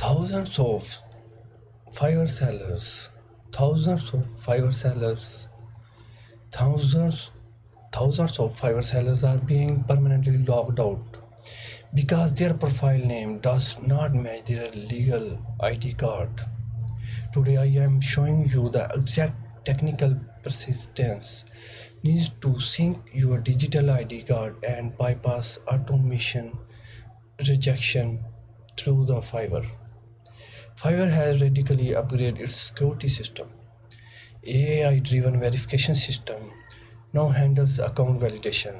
Thousands of Fiverr sellers, thousands of Fiverr sellers, thousands, thousands of Fiverr sellers are being permanently locked out because their profile name does not match their legal ID card. Today I am showing you the exact technical persistence needs to sync your digital ID card and bypass automation rejection through the Fiverr. Fiverr has radically upgraded its security system. AI-driven verification system now handles account validation.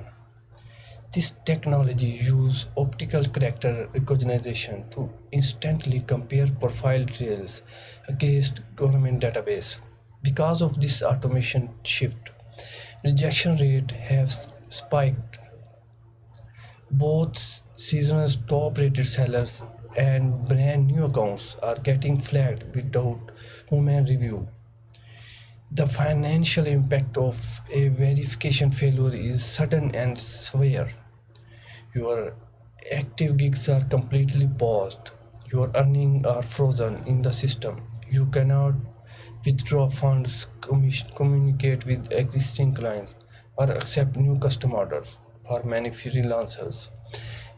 This technology uses optical character recognition to instantly compare profile trails against government database. Because of this automation shift, rejection rate has spiked. Both seasonal top-rated sellers and brand new accounts are getting flagged without human review. The financial impact of a verification failure is sudden and severe. Your active gigs are completely paused. Your earnings are frozen in the system. You cannot withdraw funds, communicate with existing clients, or accept new custom orders. For many freelancers,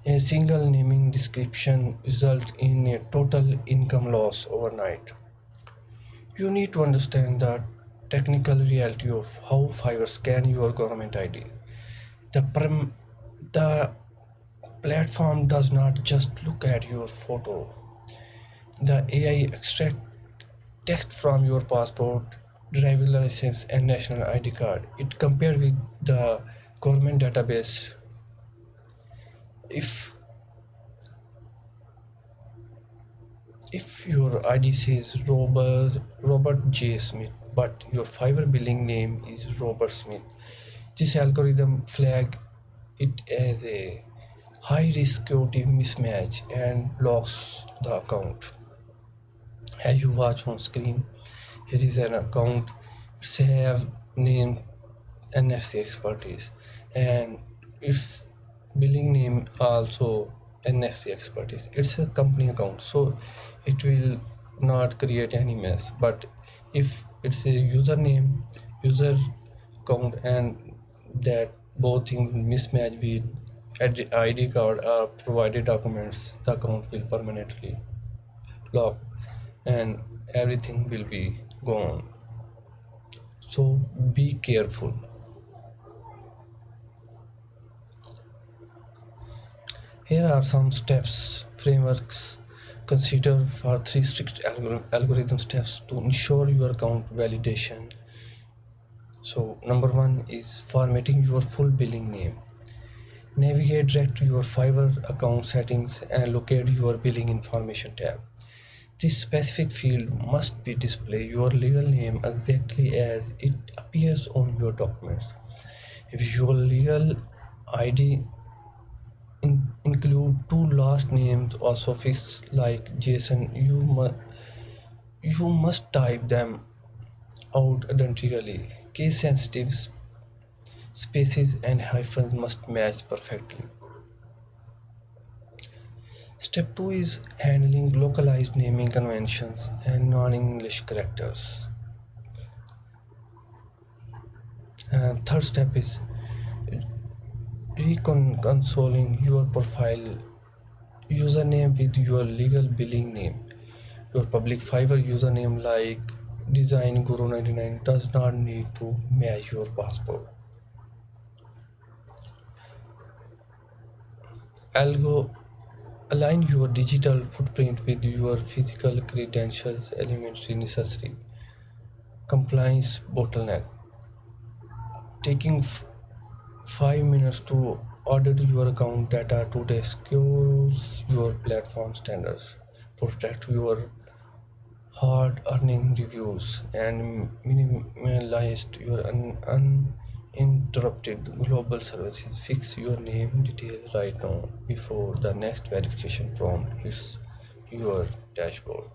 a single naming description results in a total income loss overnight. You need to understand the technical reality of how Fiverr scan your government ID. The platform does not just look at your photo. The AI extract text from your passport, driver license, and national ID card. It compared with the government database. If if your ID says Robert J. Smith, but your Fiverr billing name is Robert Smith, this algorithm flag it as a high risk security mismatch and locks the account. As you watch on screen, here is an account. It's have name NFC expertise and its billing name also NFC expertise. It's a company account, so it will not create any mess. But if it's a username, user account, and that both things mismatch with ID card or provided documents, the account will permanently lock and everything will be gone. So be careful. Here are some steps, frameworks consider for three strict algorithm steps to ensure your account validation. So number one is formatting your full billing name. Navigate direct to your Fiverr account settings and locate your billing information tab. This specific field must be display your legal name exactly as it appears on your documents. If your legal ID include two last names or suffix like Jason, you must type them out identically. Case sensitive spaces and hyphens must match perfectly. Step 2 is handling localized naming conventions and non-English characters. And third step is reconciling your profile username with your legal billing name. Your public Fiverr username like Design Guru 99 does not need to match your passport. Algo Align your digital footprint with your physical credentials elementary necessary. Compliance bottleneck. Taking 5 minutes to audit your account data today secures your platform standards, protect your hard earning reviews, and minimize your uninterrupted global services. Fix your name details right now before the next verification prompt hits your dashboard.